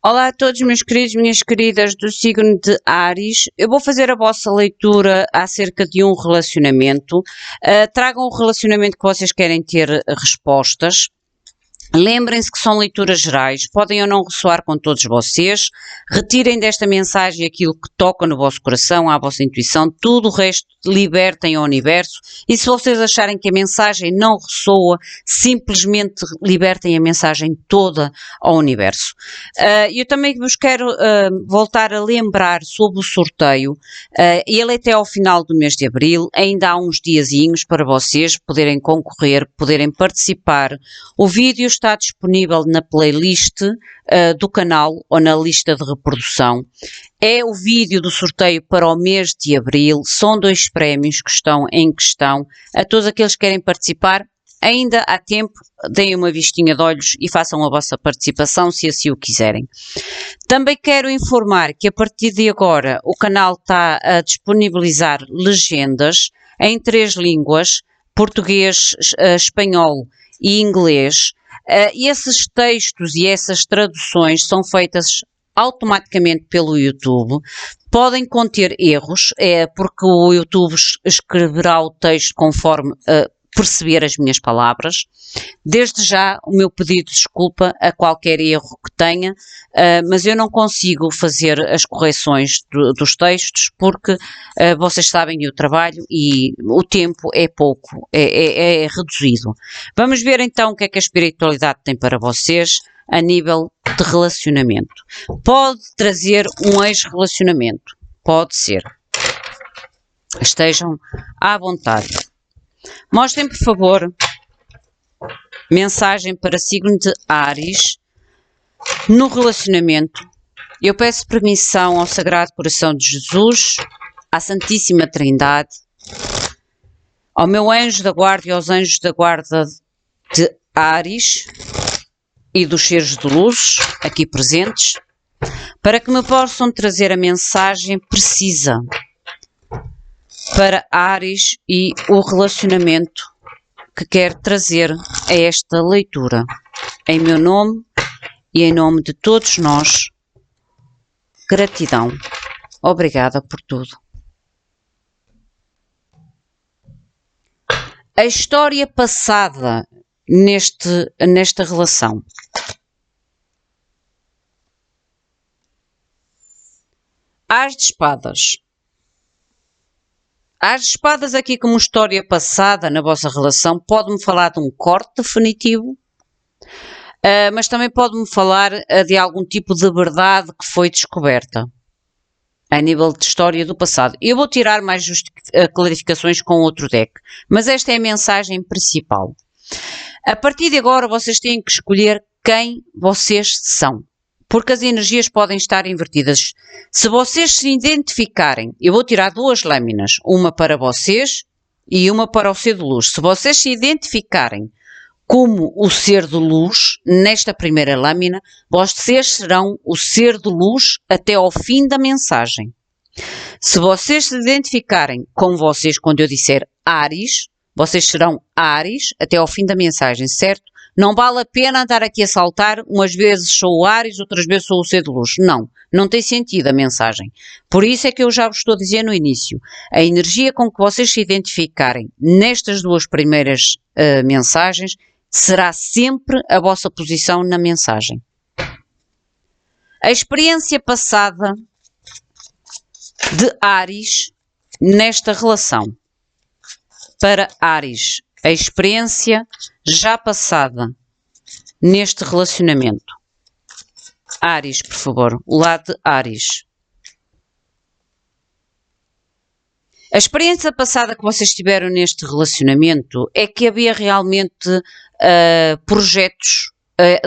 Olá a todos, meus queridos, minhas queridas do signo de Áries. Eu vou fazer a vossa leitura acerca de um relacionamento. Tragam o relacionamento que vocês querem ter respostas. Lembrem-se que são leituras gerais, podem ou não ressoar com todos vocês. Retirem desta mensagem aquilo que toca no vosso coração, à vossa intuição, tudo o resto libertem ao universo. E se vocês acharem que a mensagem não ressoa, simplesmente libertem a mensagem toda ao universo. Eu também vos quero voltar a lembrar sobre o sorteio. Ele é até ao final do mês de abril, ainda há uns diazinhos para vocês poderem concorrer, poderem participar. O vídeo está disponível na playlist do canal ou na lista de reprodução. É o vídeo do sorteio para o mês de abril. São 2 prémios que estão em questão. A todos aqueles que querem participar, ainda há tempo, deem uma vistinha de olhos e façam a vossa participação se assim o quiserem. Também quero informar que a partir de agora o canal está a disponibilizar legendas em 3 línguas, português, espanhol e inglês. E esses textos e essas traduções são feitas automaticamente pelo YouTube. Podem conter erros, porque o YouTube escreverá o texto conforme perceber as minhas palavras. Desde já o meu pedido de desculpa a qualquer erro que tenha, mas eu não consigo fazer as correções dos textos porque vocês sabem o trabalho e o tempo é pouco, é reduzido. Vamos ver então o que é que a espiritualidade tem para vocês a nível de relacionamento. Pode trazer um ex-relacionamento, pode ser. Estejam à vontade. Mostrem, por favor, mensagem para signo de Áries no relacionamento. Eu peço permissão ao Sagrado Coração de Jesus, à Santíssima Trindade, ao meu anjo da guarda e aos anjos da guarda de Áries e dos seres de luz aqui presentes, para que me possam trazer a mensagem precisa para Áries e o relacionamento que quero trazer a esta leitura. Em meu nome e em nome de todos nós, gratidão. Obrigada por tudo. A história passada nesta relação. As de espadas. As de espadas aqui como história passada na vossa relação pode-me falar de um corte definitivo, mas também pode-me falar de algum tipo de verdade que foi descoberta a nível de história do passado. Eu vou tirar mais clarificações com outro deck, mas esta é a mensagem principal. A partir de agora vocês têm que escolher quem vocês são, porque as energias podem estar invertidas. Se vocês se identificarem, eu vou tirar 2 lâminas, uma para vocês e uma para o ser de luz. Se vocês se identificarem como o ser de luz, nesta primeira lâmina, vocês serão o ser de luz até ao fim da mensagem. Se vocês se identificarem como vocês, quando eu disser Áries, vocês serão Áries até ao fim da mensagem, certo? Não vale a pena andar aqui a saltar, umas vezes sou o Áries, outras vezes sou o ser de luz. Não tem sentido a mensagem. Por isso é que eu já vos estou a dizer no início. A energia com que vocês se identificarem nestas 2 primeiras mensagens será sempre a vossa posição na mensagem. A experiência passada de Áries nesta relação. Para Áries, a experiência já passada neste relacionamento. Áries, por favor, o lado de Áries. A experiência passada que vocês tiveram neste relacionamento é que havia realmente projetos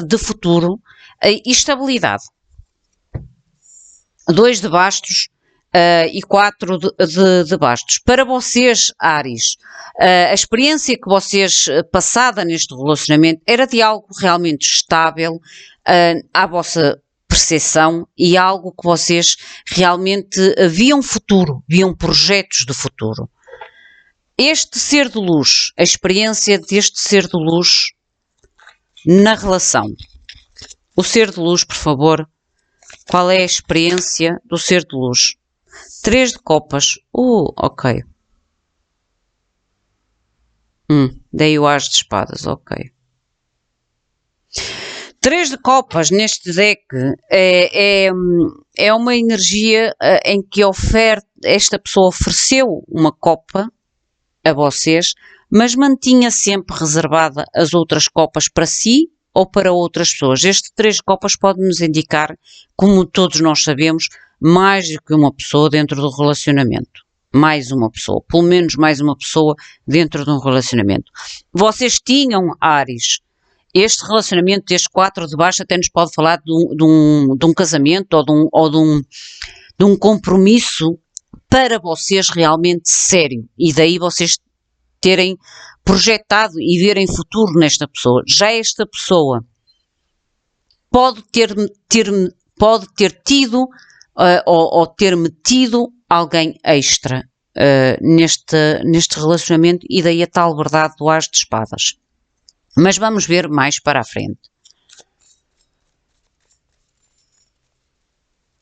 de futuro e estabilidade. 2 de bastos e 4 de bastos. Para vocês, Áries, a experiência que vocês passada neste relacionamento era de algo realmente estável à vossa percepção e algo que vocês realmente viam futuro, viam projetos de futuro. Este ser de luz, a experiência deste ser de luz na relação. O ser de luz, por favor, Qual é a experiência do ser de luz? 3 de copas. Ok. Dei o as de espadas, ok. 3 de copas neste deck é uma energia em que esta pessoa ofereceu uma copa a vocês, mas mantinha sempre reservada as outras copas para si ou para outras pessoas. Este 3 de copas pode nos indicar, como todos nós sabemos, mais do que uma pessoa dentro do relacionamento. Mais uma pessoa, pelo menos mais uma pessoa dentro de um relacionamento. Vocês tinham, Áries, este relacionamento, este 4 de baixo, até nos pode falar de um casamento ou de um compromisso para vocês realmente sério. E daí vocês terem projetado e verem futuro nesta pessoa. Já esta pessoa pode ter tido ou ter metido alguém extra neste relacionamento, e daí a tal verdade do as de espadas. Mas vamos ver mais para a frente.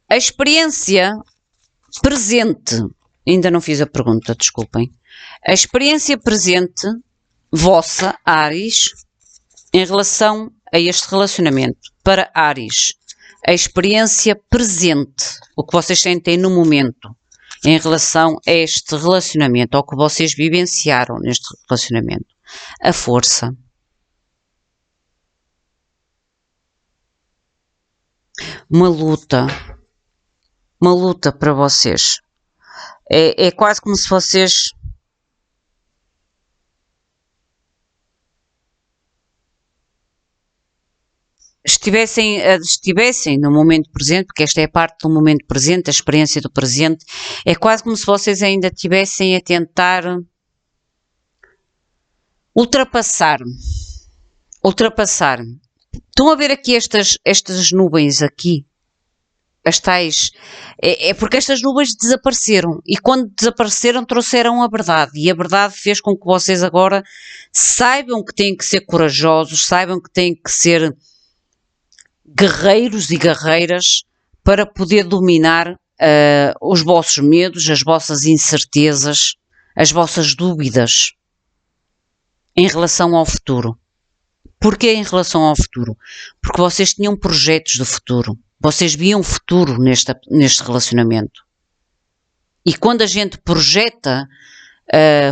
A experiência presente, ainda não fiz a pergunta, desculpem. A experiência presente vossa, Áries, em relação a este relacionamento, para Áries, a experiência presente, o que vocês sentem no momento, em relação a este relacionamento, ao que vocês vivenciaram neste relacionamento, a força. Uma luta para vocês. É quase como se vocês estivessem no momento presente, porque esta é a parte do momento presente, a experiência do presente, é quase como se vocês ainda estivessem a tentar ultrapassar. Estão a ver aqui estas nuvens aqui? As tais, é porque estas nuvens desapareceram, e quando desapareceram trouxeram a verdade, e a verdade fez com que vocês agora saibam que têm que ser corajosos, saibam que têm que ser guerreiros e guerreiras para poder dominar os vossos medos, as vossas incertezas, as vossas dúvidas em relação ao futuro. Porquê em relação ao futuro? Porque vocês tinham projetos de futuro. Vocês viam futuro neste relacionamento. E quando a gente projeta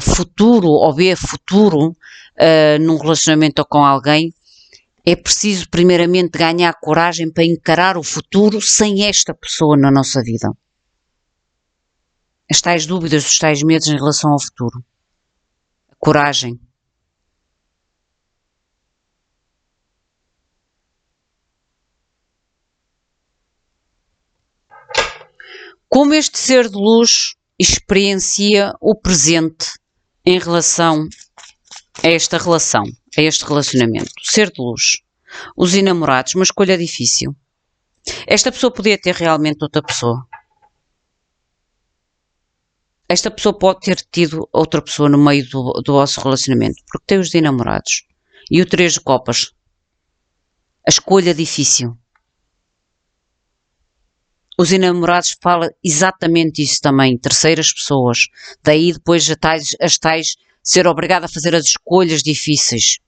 futuro ou vê futuro num relacionamento ou com alguém, é preciso primeiramente ganhar coragem para encarar o futuro sem esta pessoa na nossa vida. As tais dúvidas, os tais medos em relação ao futuro. A coragem. Como este ser de luz experiencia o presente em relação a esta relação, a este relacionamento? Ser de luz. Os enamorados, uma escolha difícil. Esta pessoa podia ter realmente outra pessoa. Esta pessoa pode ter tido outra pessoa no meio do vosso relacionamento, porque tem os enamorados. E o 3 de copas. A escolha difícil. Os enamorados falam exatamente isso também, terceiras pessoas. Daí depois as tais ser obrigado a fazer as escolhas difíceis.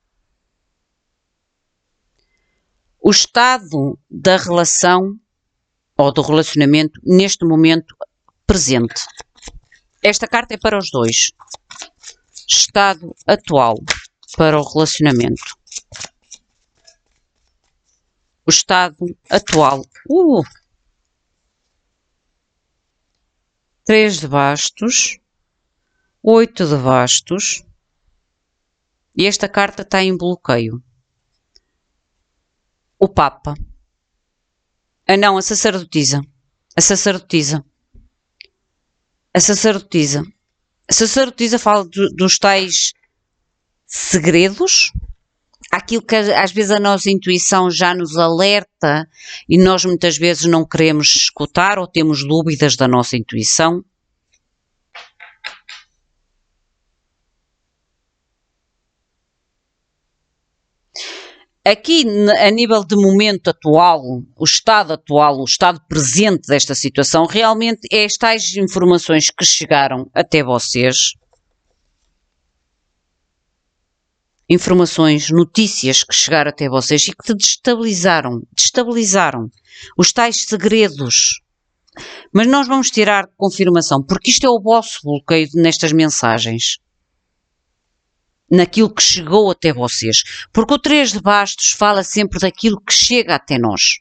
O estado da relação ou do relacionamento neste momento presente. Esta carta é para os dois. Estado atual para o relacionamento. O estado atual. 3 de bastos, 8 de bastos, e esta carta está em bloqueio. O Papa. Não, a sacerdotisa. A sacerdotisa. A sacerdotisa. A sacerdotisa fala dos tais segredos, aquilo que às vezes a nossa intuição já nos alerta e nós muitas vezes não queremos escutar ou temos dúvidas da nossa intuição. Aqui, a nível de momento atual, o estado presente desta situação, realmente é as tais informações que chegaram até vocês, informações, notícias que chegaram até vocês e que te destabilizaram os tais segredos. Mas nós vamos tirar confirmação, porque isto é o vosso bloqueio nestas mensagens. Naquilo que chegou até vocês. Porque o 3 de bastos fala sempre daquilo que chega até nós.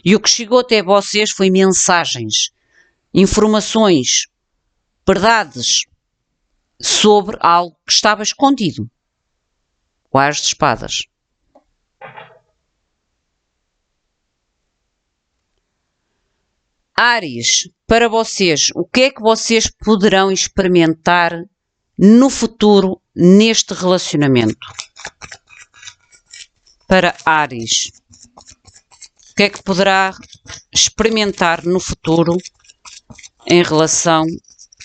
E o que chegou até vocês foi mensagens, informações, verdades sobre algo que estava escondido. O As de Espadas. Áries, para vocês, o que é que vocês poderão experimentar no futuro neste relacionamento? Para Áries, o que é que poderá experimentar no futuro em relação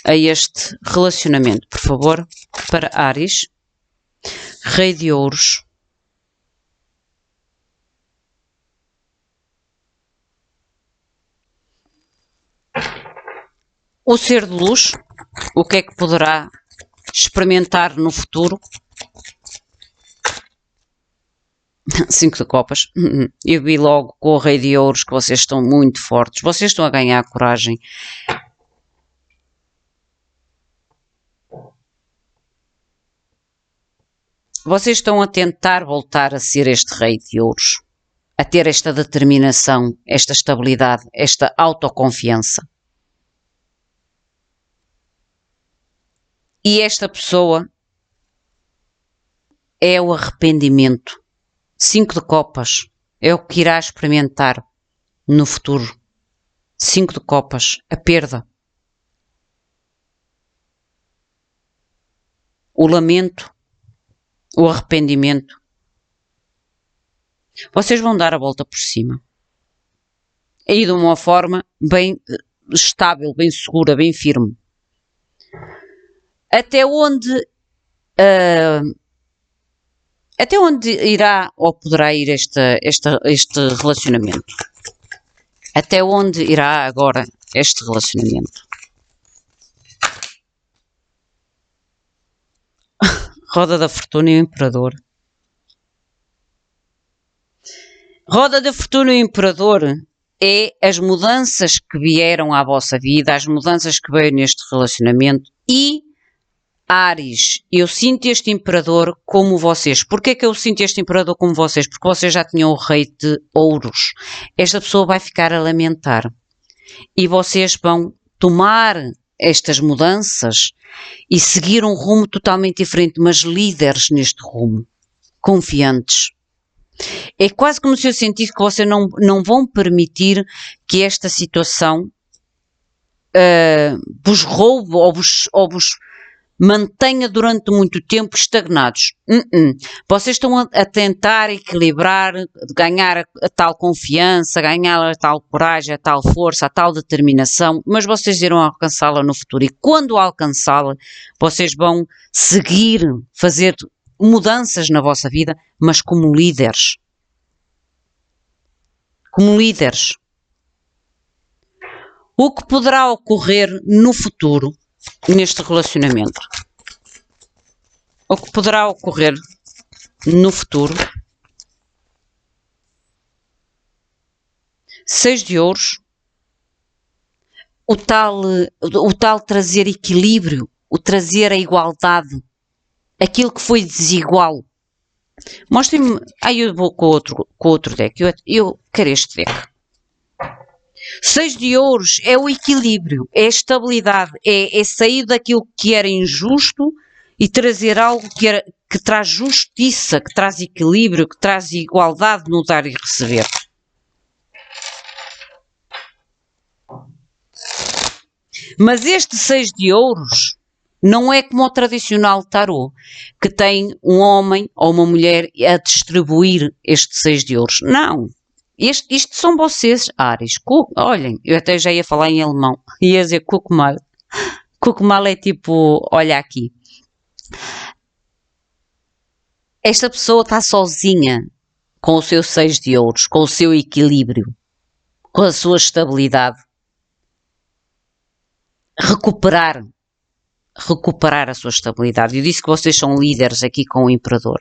a este relacionamento? Por favor, para Áries. Rei de Ouros. O ser de luz, o que é que poderá experimentar no futuro? 5 de copas. Eu vi logo com o Rei de Ouros que vocês estão muito fortes. Vocês estão a ganhar coragem. Vocês estão a tentar voltar a ser este Rei de Ouros. A ter esta determinação, esta estabilidade, esta autoconfiança. E esta pessoa é o arrependimento. 5 de copas é o que irá experimentar no futuro. 5 de copas, a perda. O lamento, o arrependimento. Vocês vão dar a volta por cima. E de uma forma bem estável, bem segura, bem firme. Até onde irá ou poderá ir este relacionamento? Até onde irá agora este relacionamento? Roda da Fortuna e o Imperador. Roda da Fortuna e o Imperador é as mudanças que vieram à vossa vida, as mudanças que veio neste relacionamento e Áries, eu sinto este Imperador como vocês. Porquê que eu sinto este Imperador como vocês? Porque vocês já tinham o Rei de Ouros. Esta pessoa vai ficar a lamentar. E vocês vão tomar estas mudanças e seguir um rumo totalmente diferente, mas líderes neste rumo. Confiantes. É quase como se eu sentisse que vocês não vão permitir que esta situação vos roube ou vos mantenha durante muito tempo estagnados. Vocês estão a tentar equilibrar, ganhar a tal confiança, ganhar a tal coragem, a tal força, a tal determinação, mas vocês irão alcançá-la no futuro. E quando alcançá-la, vocês vão seguir, fazer mudanças na vossa vida, mas como líderes. Como líderes. O que poderá ocorrer no futuro neste relacionamento? O que poderá ocorrer no futuro? 6 de ouros. O tal trazer equilíbrio, o trazer a igualdade, aquilo que foi desigual. Mostrem-me. Eu vou com outro deck. Eu quero este deck. 6 de ouros é o equilíbrio, é a estabilidade, é sair daquilo que era injusto e trazer algo que traz justiça, que traz equilíbrio, que traz igualdade no dar e receber. Mas este 6 de ouros não é como o tradicional tarô, que tem um homem ou uma mulher a distribuir este 6 de ouros. Não. Isto são vocês, Áries. Olhem, eu até já ia falar em alemão. Ia dizer Kuckmal. Kuckmal é tipo, olha aqui. Esta pessoa está sozinha. com o seu 6 de ouros, com o seu equilíbrio, com a sua estabilidade. Recuperar a sua estabilidade. Eu disse que vocês são líderes aqui com o Imperador.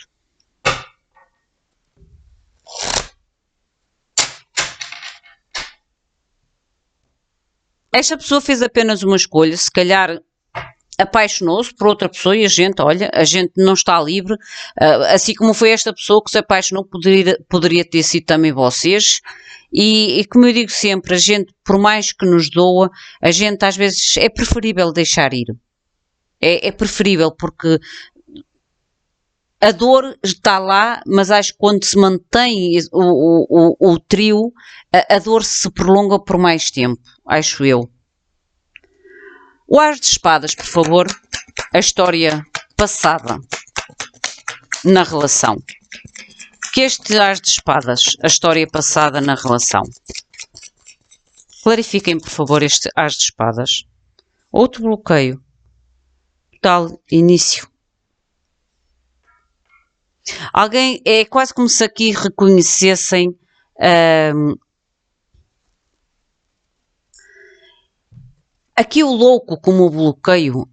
Esta pessoa fez apenas uma escolha, se calhar apaixonou-se por outra pessoa e a gente não está livre, assim como foi esta pessoa que se apaixonou, poderia ter sido também vocês. E como eu digo sempre, a gente, por mais que nos doa, a gente às vezes é preferível deixar ir. É preferível, porque a dor está lá, mas acho que quando se mantém o trio, a dor se prolonga por mais tempo, acho eu. O As de Espadas, por favor, a história passada na relação. Que este As de Espadas, a história passada na relação. Clarifiquem, por favor, este As de Espadas. Outro bloqueio. Total início. Alguém, é quase como se aqui reconhecessem aqui o louco como o bloqueio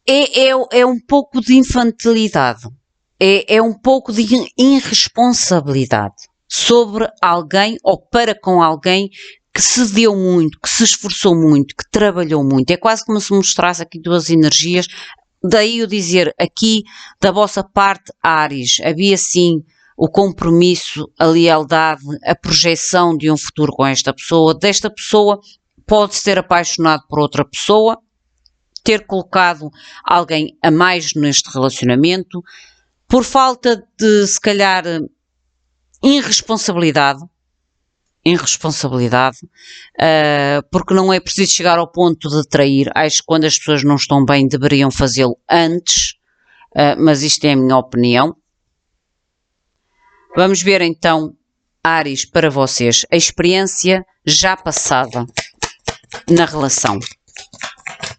é um pouco de infantilidade, é um pouco de irresponsabilidade sobre alguém ou para com alguém que se deu muito, que se esforçou muito, que trabalhou muito. É quase como se mostrasse aqui duas energias. Daí eu dizer aqui, da vossa parte, Áries, havia sim o compromisso, a lealdade, a projeção de um futuro com esta pessoa. Desta pessoa pode-se ter apaixonado por outra pessoa, ter colocado alguém a mais neste relacionamento, por falta de, se calhar, irresponsabilidade, porque não é preciso chegar ao ponto de trair. Acho que quando as pessoas não estão bem deveriam fazê-lo antes, mas isto é a minha opinião. Vamos ver então, Áries, para vocês, a experiência já passada na relação.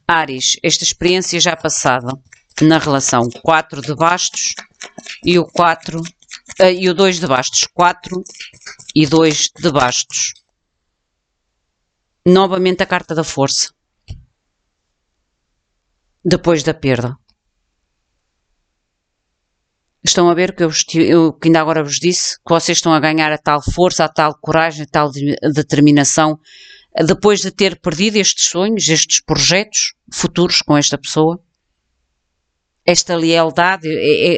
Áries, esta experiência já passada na relação. 4 de bastos e o 4 e o 2 de bastos. 4 e 2 de bastos. Novamente a carta da força. Depois da perda. Estão a ver que eu que ainda agora vos disse, que vocês estão a ganhar a tal força, a tal coragem, a tal determinação, depois de ter perdido estes sonhos, estes projetos futuros com esta pessoa. Esta lealdade,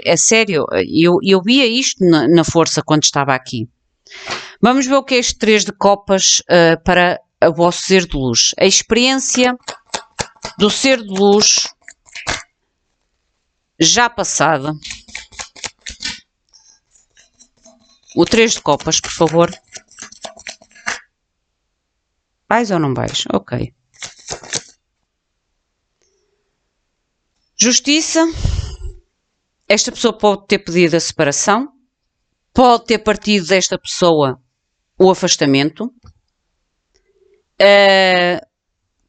é sério, eu via isto na força quando estava aqui. Vamos ver o que é este 3 de copas para o vosso ser de luz. A experiência do ser de luz já passada. O 3 de copas, por favor. Vais ou não vais? Ok. Justiça. Esta pessoa pode ter pedido a separação. Pode ter partido desta pessoa o afastamento.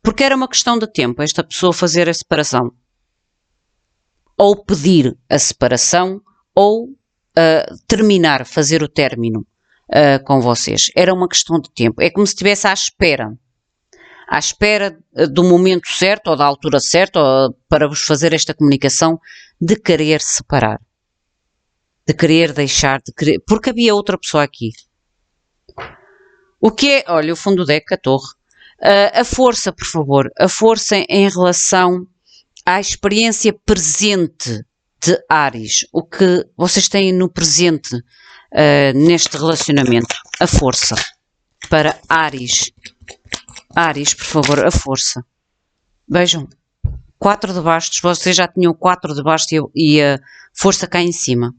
Porque era uma questão de tempo esta pessoa fazer a separação. Ou pedir a separação, ou terminar, fazer o término com vocês. Era uma questão de tempo. É como se estivesse à espera do momento certo ou da altura certa para vos fazer esta comunicação de querer separar, de querer deixar, porque havia outra pessoa aqui. O que é? Olha, o fundo do deck, a torre. A força, por favor, a força em relação à experiência presente de Áries, o que vocês têm no presente neste relacionamento. A força para Áries. Áries, por favor, a força. Vejam, 4 de bastos, vocês já tinham 4 de bastos e a força cá em cima.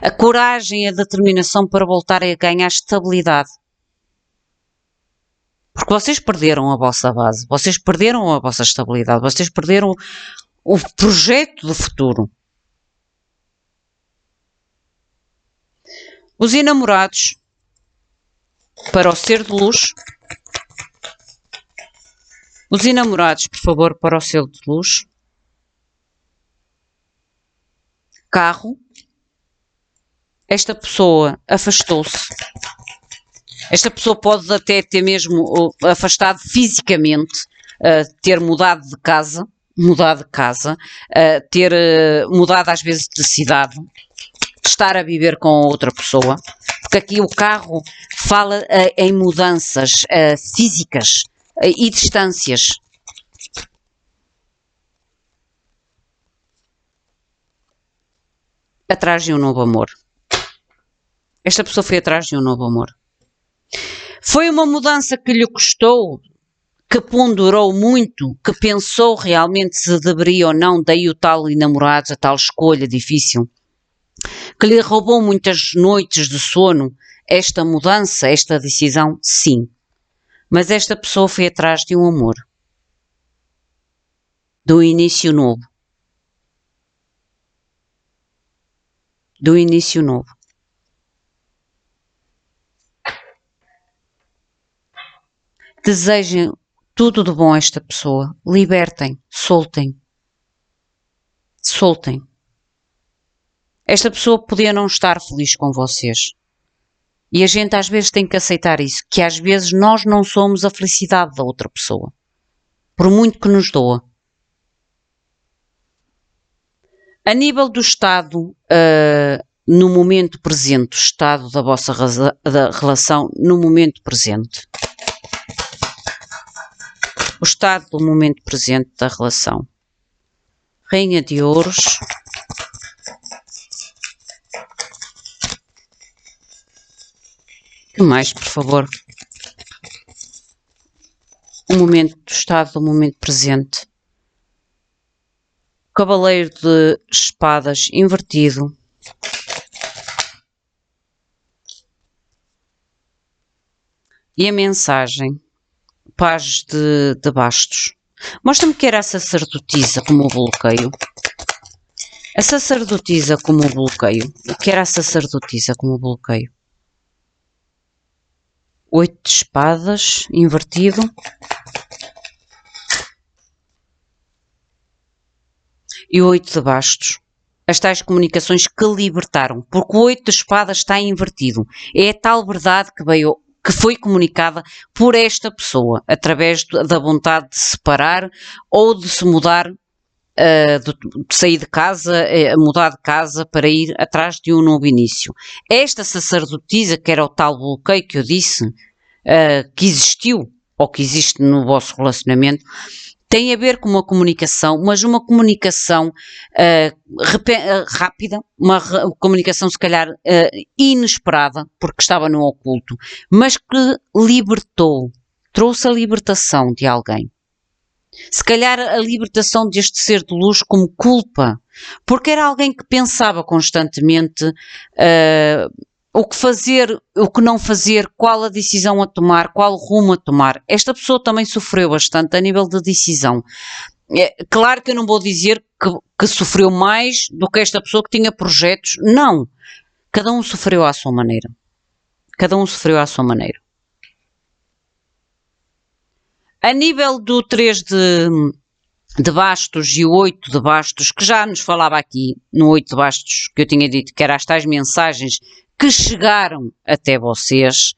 A coragem e a determinação para voltarem a ganhar estabilidade. Porque vocês perderam a vossa base, vocês perderam a vossa estabilidade, vocês perderam o projeto do futuro. Os enamorados, para o ser de luz. Os enamorados, por favor, para o ser de luz. Carro. esta pessoa afastou-se. Esta pessoa pode até ter mesmo afastado fisicamente, ter mudado de casa, ter mudado às vezes de cidade, estar a viver com outra pessoa, porque aqui o carro fala em mudanças físicas e distâncias. Atrás de um novo amor. Esta pessoa foi atrás de um novo amor. Foi uma mudança que lhe custou, que ponderou muito, que pensou realmente se deveria ou não, daí o tal enamorados, a tal escolha difícil, que lhe roubou muitas noites de sono. Esta mudança, esta decisão, sim. Mas esta pessoa foi atrás de um amor. De um início novo. Do início novo. Desejem tudo de bom a esta pessoa. Libertem, soltem. Soltem. Esta pessoa podia não estar feliz com vocês. E a gente às vezes tem que aceitar isso, que às vezes nós não somos a felicidade da outra pessoa. Por muito que nos doa. A nível do estado, no momento presente, o estado da vossa relação no momento presente. O estado do momento presente da relação. Rainha de Ouros. Que mais, por favor? O momento do estado do momento presente. Cavaleiro de espadas invertido. E a mensagem. Paz de bastos. Mostra-me que era a sacerdotisa como o bloqueio. A sacerdotisa como o bloqueio. O que era a sacerdotisa como o bloqueio? 8 de espadas, invertido. E o 8 de bastos. As tais comunicações que libertaram. Porque o 8 de espadas está invertido. É a tal verdade que foi comunicada por esta pessoa, através da vontade de se separar ou de se mudar, de sair de casa, mudar de casa para ir atrás de um novo início. Esta sacerdotisa, que era o tal bloqueio que eu disse, que existiu ou que existe no vosso relacionamento, tem a ver com uma comunicação, mas uma comunicação rápida, uma comunicação se calhar inesperada, porque estava no oculto, mas que libertou, trouxe a libertação de alguém. Se calhar a libertação deste ser de luz como culpa, porque era alguém que pensava constantemente o que fazer, o que não fazer, qual a decisão a tomar, qual rumo a tomar. Esta pessoa também sofreu bastante a nível de decisão. Claro que eu não vou dizer que sofreu mais do que esta pessoa que tinha projetos. Não. Cada um sofreu à sua maneira. Cada um sofreu à sua maneira. A nível do 3 de bastos e o 8 de bastos, que já nos falava aqui no 8 de bastos, que eu tinha dito que eram as tais mensagens que chegaram até vocês.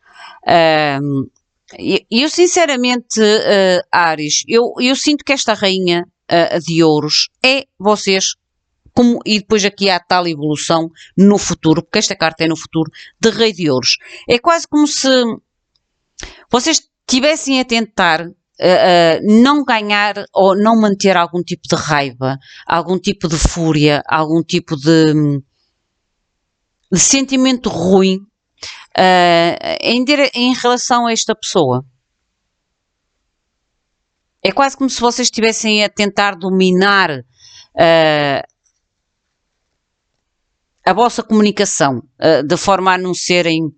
Eu sinceramente, Áries, eu sinto que esta rainha de ouros é vocês, e depois aqui há tal evolução no futuro, porque esta carta é no futuro, de rei de ouros. É quase como se vocês estivessem a tentar não ganhar ou não manter algum tipo de raiva, algum tipo de fúria, algum tipo de sentimento ruim em relação a esta pessoa. É quase como se vocês estivessem a tentar dominar a vossa comunicação, de forma a não serem,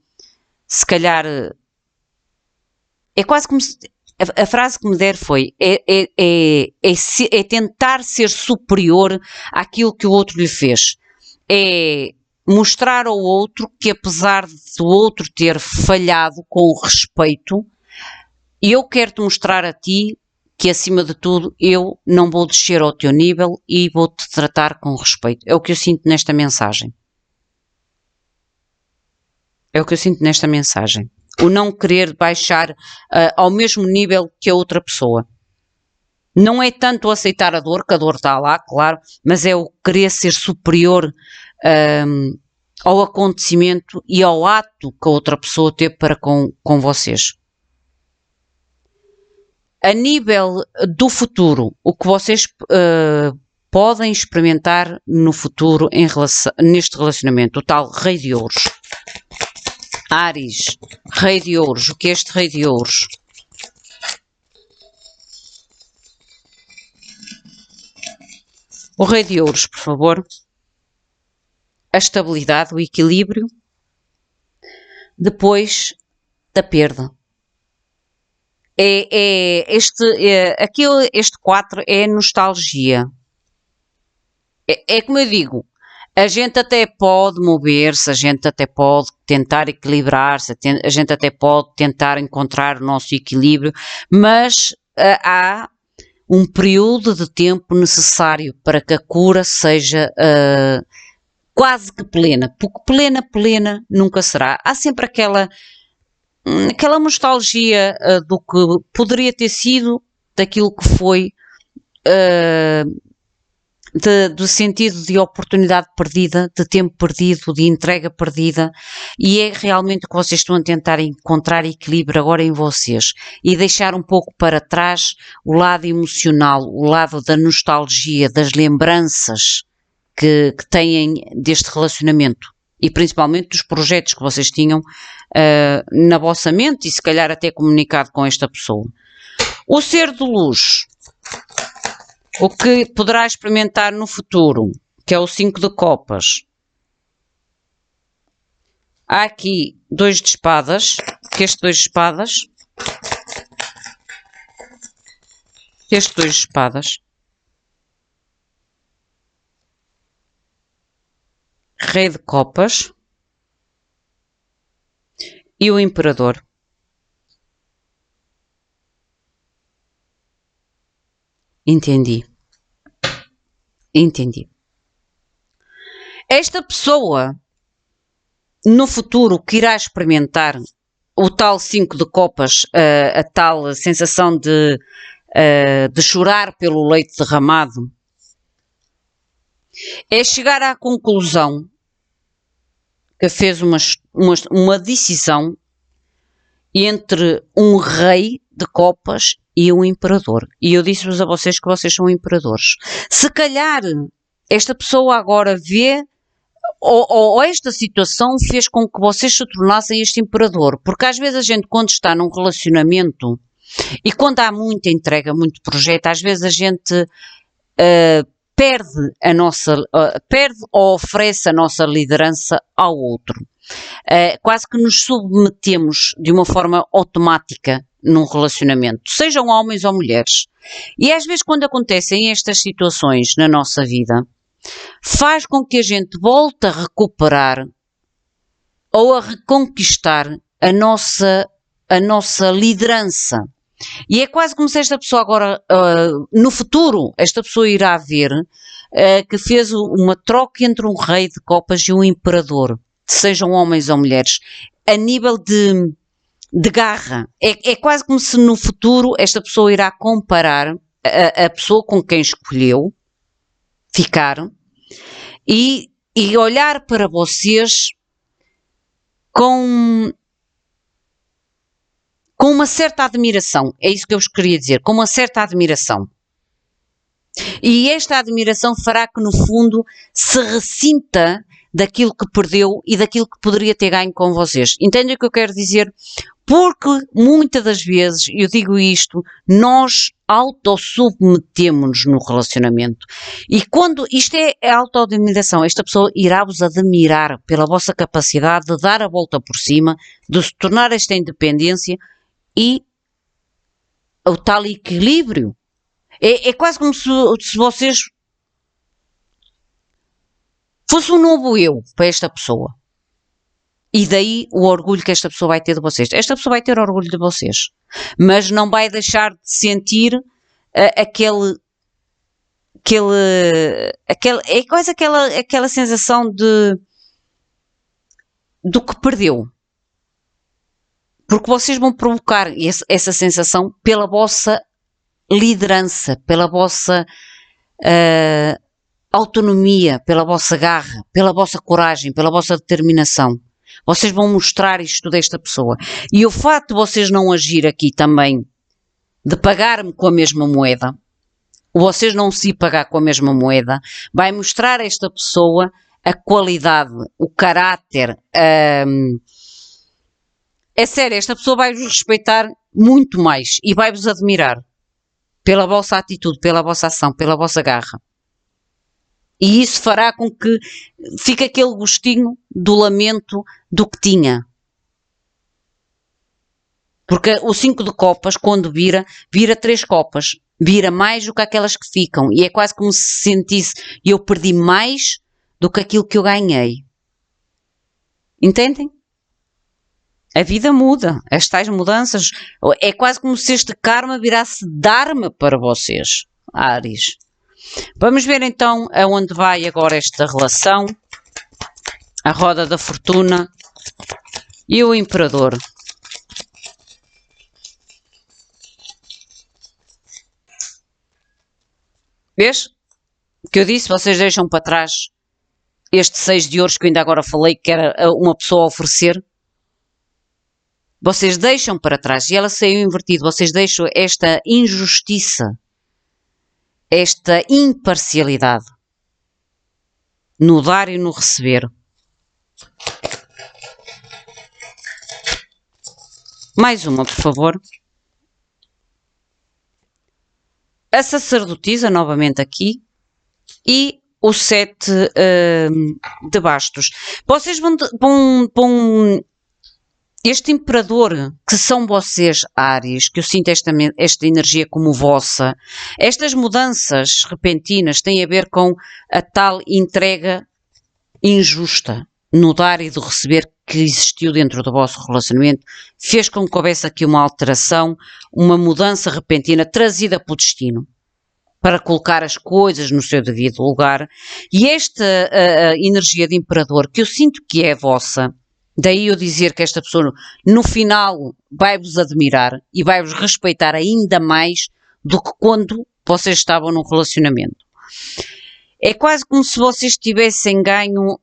se calhar, é quase como se, a frase que me der foi, é tentar ser superior àquilo que o outro lhe fez. É mostrar ao outro que, apesar do outro ter falhado com respeito, eu quero-te mostrar a ti que, acima de tudo, eu não vou descer ao teu nível e vou-te tratar com respeito. É o que eu sinto nesta mensagem. É o que eu sinto nesta mensagem. O não querer baixar ao mesmo nível que a outra pessoa. Não é tanto aceitar a dor, que a dor está lá, claro, mas é o querer ser superior ao acontecimento e ao ato que a outra pessoa teve para com vocês. A nível do futuro, o que vocês podem experimentar no futuro neste relacionamento, o tal Rei de Ouros. Áries, Rei de Ouros, o que é este Rei de Ouros? O Rei de Ouros, por favor. A estabilidade, o equilíbrio. Depois, da perda. Este 4 é nostalgia. É como eu digo, a gente até pode mover-se, a gente até pode tentar equilibrar-se, a gente até pode tentar encontrar o nosso equilíbrio, mas há um período de tempo necessário para que a cura seja quase que plena, porque plena nunca será. Há sempre aquela nostalgia do que poderia ter sido, daquilo que foi, do sentido de oportunidade perdida, de tempo perdido, de entrega perdida, e é realmente o que vocês estão a tentar encontrar equilíbrio agora em vocês e deixar um pouco para trás o lado emocional, o lado da nostalgia, das lembranças que têm deste relacionamento e principalmente dos projetos que vocês tinham na vossa mente e se calhar até comunicado com esta pessoa. O ser de luz, o que poderá experimentar no futuro, que é o 5 de copas. Há aqui 2 de espadas, que este 2 de espadas, Rei de copas e o imperador. Entendi. Esta pessoa, no futuro, que irá experimentar o tal 5 de copas, a tal sensação de chorar pelo leite derramado, é chegar à conclusão que fez uma decisão entre um rei de copas e um imperador. E eu disse-vos a vocês que vocês são imperadores. Se calhar esta pessoa agora vê, ou esta situação fez com que vocês se tornassem este imperador. Porque às vezes a gente, quando está num relacionamento e quando há muita entrega, muito projeto, às vezes a gente perde ou oferece a nossa liderança ao outro. Quase que nos submetemos de uma forma automática num relacionamento, sejam homens ou mulheres. E às vezes quando acontecem estas situações na nossa vida, faz com que a gente volte a recuperar ou a reconquistar a nossa liderança. E é quase como se esta pessoa agora, no futuro, esta pessoa irá ver que fez uma troca entre um rei de copas e um imperador, sejam homens ou mulheres, a nível de garra. É quase como se no futuro esta pessoa irá comparar a pessoa com quem escolheu ficar e olhar para vocês com uma certa admiração. É isso que eu vos queria dizer, com uma certa admiração. E esta admiração fará que no fundo se ressinta daquilo que perdeu e daquilo que poderia ter ganho com vocês. Entendem o que eu quero dizer? Porque muitas das vezes, eu digo isto, nós autossubmetemos-nos no relacionamento. E quando isto é a autoadmiração, esta pessoa irá-vos admirar pela vossa capacidade de dar a volta por cima, de se tornar esta independência e o tal equilíbrio. É quase como se vocês fosse um novo eu para esta pessoa. E daí o orgulho que esta pessoa vai ter de vocês. Esta pessoa vai ter orgulho de vocês. Mas não vai deixar de sentir é quase aquela sensação do que perdeu. Porque vocês vão provocar essa sensação pela vossa liderança, pela vossa autonomia, pela vossa garra, pela vossa coragem, pela vossa determinação. Vocês vão mostrar isto desta pessoa. E o facto de vocês não agir aqui também, de pagar-me com a mesma moeda, vocês não se pagar com a mesma moeda, vai mostrar a esta pessoa a qualidade, o caráter. É sério, esta pessoa vai-vos respeitar muito mais e vai-vos admirar pela vossa atitude, pela vossa ação, pela vossa garra. E isso fará com que fique aquele gostinho do lamento do que tinha. Porque o 5 de copas, quando vira 3 copas. Vira mais do que aquelas que ficam. E é quase como se sentisse, eu perdi mais do que aquilo que eu ganhei. Entendem? A vida muda. As tais mudanças. É quase como se este karma virasse dharma para vocês, Áries. Vamos ver então aonde vai agora esta relação. A roda da fortuna e o imperador. Vês? O que eu disse, vocês deixam para trás este 6 de ouros que eu ainda agora falei que era uma pessoa a oferecer. Vocês deixam para trás e ela saiu invertida. Vocês deixam esta injustiça, esta imparcialidade no dar e no receber. Mais uma, por favor. A sacerdotisa, novamente aqui, e o 7 de bastos. Vocês vão este imperador, que são vocês, Áries, que eu sinto esta energia como vossa, estas mudanças repentinas têm a ver com a tal entrega injusta no dar e do receber que existiu dentro do vosso relacionamento, fez com que houvesse aqui uma alteração, uma mudança repentina trazida pelo destino para colocar as coisas no seu devido lugar. E esta energia de imperador, que eu sinto que é vossa, daí eu dizer que esta pessoa no final vai-vos admirar e vai-vos respeitar ainda mais do que quando vocês estavam num relacionamento. É quase como se vocês tivessem ganho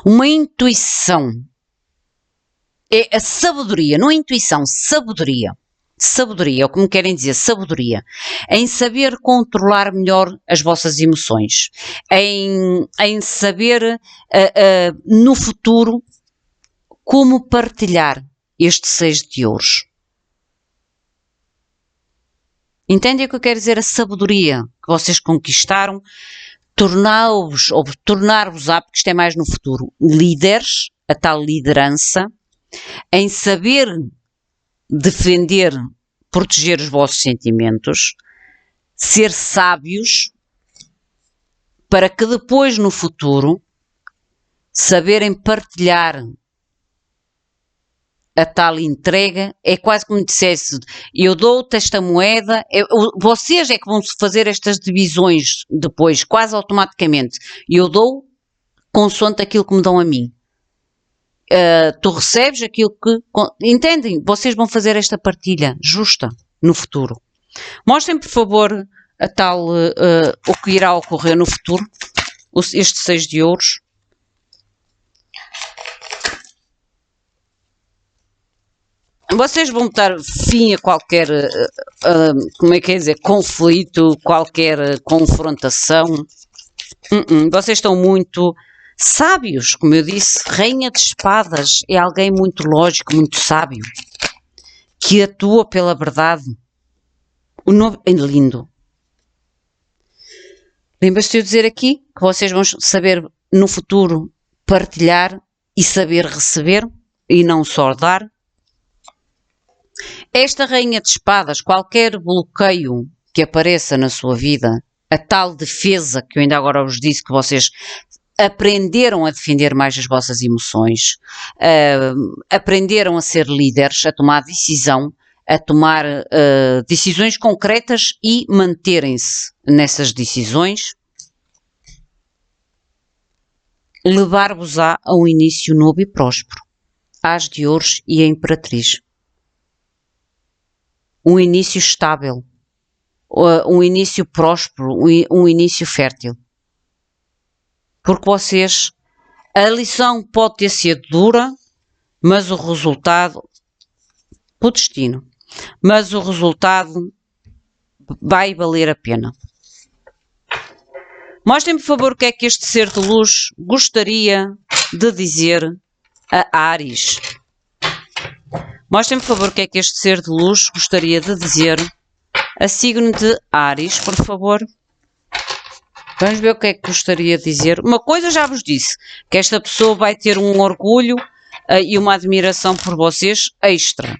uma intuição. É a sabedoria, não é intuição, sabedoria. Sabedoria, é o que me querem dizer, sabedoria. Em saber controlar melhor as vossas emoções. Em saber, no futuro, como partilhar este 6 de ouros. Entendem o que eu quero dizer? A sabedoria que vocês conquistaram, tornar-vos-á, porque isto é mais no futuro, líderes, a tal liderança, em saber defender, proteger os vossos sentimentos, ser sábios, para que depois no futuro saberem partilhar a tal entrega. É quase como dissesse, eu dou-te esta moeda, vocês é que vão fazer estas divisões depois, quase automaticamente. Eu dou consoante aquilo que me dão a mim. Tu recebes aquilo que... Entendem? Vocês vão fazer esta partilha justa no futuro. Mostrem, por favor, a tal, o que irá ocorrer no futuro, este 6 de ouros. Vocês vão dar fim a qualquer, como é que é dizer, conflito, qualquer confrontação. Vocês estão muito sábios, como eu disse. Rainha de espadas é alguém muito lógico, muito sábio, que atua pela verdade. O nome é lindo. Lembra-se de eu dizer aqui que vocês vão saber no futuro partilhar e saber receber e não só dar. Esta rainha de espadas, qualquer bloqueio que apareça na sua vida, a tal defesa que eu ainda agora vos disse que vocês aprenderam a defender mais as vossas emoções, aprenderam a ser líderes, a tomar decisão, a tomar decisões concretas e manterem-se nessas decisões, levar-vos-á a um início novo e próspero. As de Ouros e a Imperatriz. Um início estável, um início próspero, um início fértil. Porque vocês, a lição pode ter sido dura, mas o resultado, o destino, mas o resultado vai valer a pena. Mostrem-me, por favor, o que é que este ser de luz gostaria de dizer a Áries. Mostrem-me, por favor, o que é que este ser de luz gostaria de dizer a signo de Áries, por favor. Vamos ver o que é que gostaria de dizer. Uma coisa já vos disse, que esta pessoa vai ter um orgulho e uma admiração por vocês extra.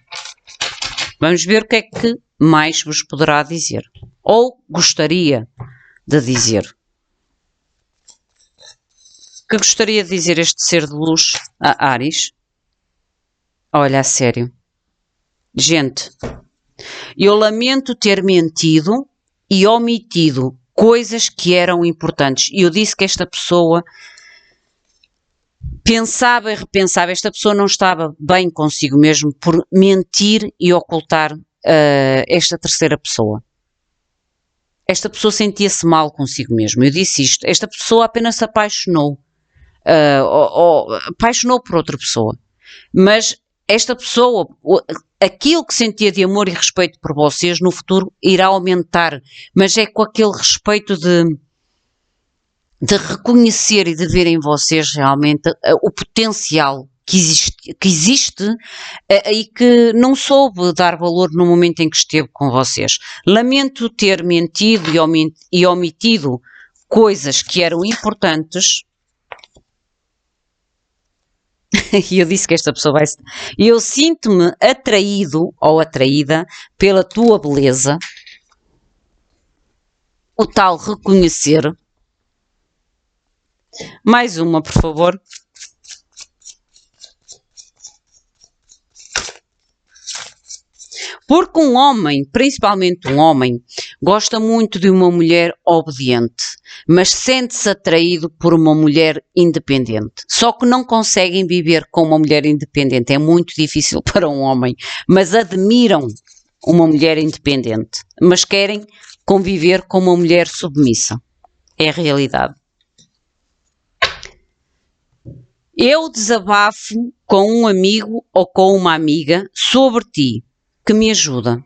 Vamos ver o que é que mais vos poderá dizer. Ou gostaria de dizer. O que gostaria de dizer este ser de luz a Áries? Olha, a sério. Gente, eu lamento ter mentido e omitido coisas que eram importantes. E eu disse que esta pessoa pensava e repensava. Esta pessoa não estava bem consigo mesmo por mentir e ocultar esta terceira pessoa. Esta pessoa sentia-se mal consigo mesmo. Eu disse isto. Esta pessoa apenas se apaixonou. Apaixonou por outra pessoa. Mas esta pessoa, aquilo que sentia de amor e respeito por vocês, no futuro irá aumentar. Mas é com aquele respeito de reconhecer e de ver em vocês realmente o potencial que existe e que não soube dar valor no momento em que esteve com vocês. Lamento ter mentido e omitido coisas que eram importantes. E eu disse que esta pessoa vai... Eu sinto-me atraído ou atraída pela tua beleza. O tal reconhecer. Mais uma, por favor. Porque um homem, principalmente um homem, gosta muito de uma mulher obediente, mas sente-se atraído por uma mulher independente. Só que não conseguem viver com uma mulher independente, é muito difícil para um homem, mas admiram uma mulher independente, mas querem conviver com uma mulher submissa. É a realidade. Eu desabafo com um amigo ou com uma amiga sobre ti, que me ajuda.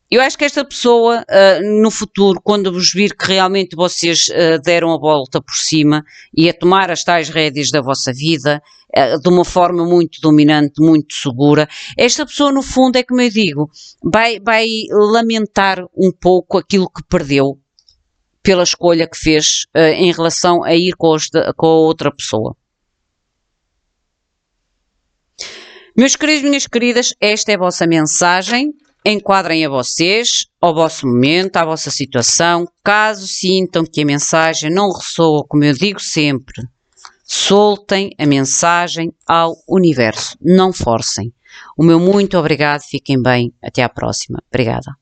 Eu acho que esta pessoa, no futuro, quando vos vir que realmente vocês deram a volta por cima e a tomar as tais rédeas da vossa vida, de uma forma muito dominante, muito segura, esta pessoa, no fundo, é como eu digo, vai lamentar um pouco aquilo que perdeu pela escolha que fez em relação a ir com a outra pessoa. Meus queridos, minhas queridas, esta é a vossa mensagem. Enquadrem a vocês, ao vosso momento, à vossa situação. Caso sintam que a mensagem não ressoa, como eu digo sempre, soltem a mensagem ao universo. Não forcem. O meu muito obrigado. Fiquem bem. Até à próxima. Obrigada.